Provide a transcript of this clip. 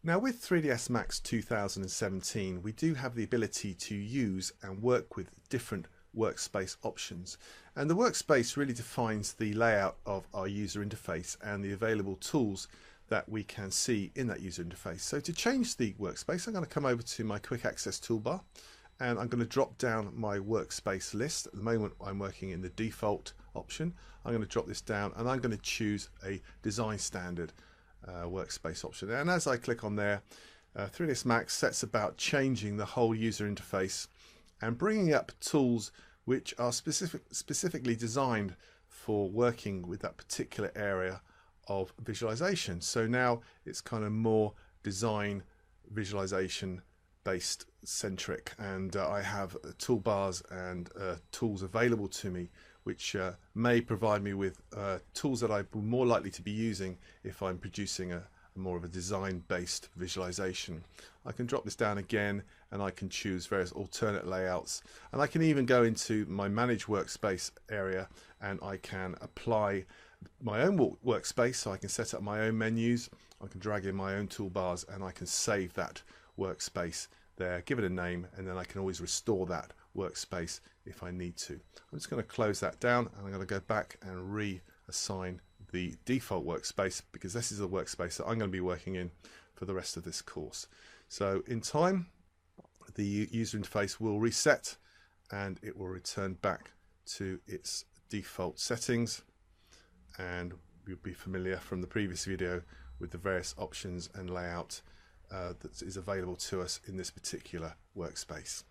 Now with 3ds Max 2017 we do have the ability to use and work with different workspace options, and the workspace really defines the layout of our user interface and the available tools that we can see in that user interface. So to change the workspace, I'm going to come over to my quick access toolbar and I'm going to drop down my workspace list. At the moment I'm working in the default option. I'm going to drop this down and I'm going to choose a design standard workspace option, and as I click on there, 3ds Max sets about changing the whole user interface and bringing up tools which are specifically designed for working with that particular area of visualization. So now it's kind of more design visualization based centric, and I have toolbars and tools available to me which may provide me with tools that I'm more likely to be using if I'm producing a more of a design based visualization. I can drop this down again and I can choose various alternate layouts, and I can even go into my manage workspace area and I can apply my own workspace, so I can set up my own menus, I can drag in my own toolbars, and I can save that workspace there, give it a name, and then I can always restore that workspace if I need to. I'm just going to close that down and I'm going to go back and reassign the default workspace, because this is the workspace that I'm going to be working in for the rest of this course. So in time the user interface will reset and it will return back to its default settings, and you'll be familiar from the previous video with the various options and layout that is available to us in this particular workspace.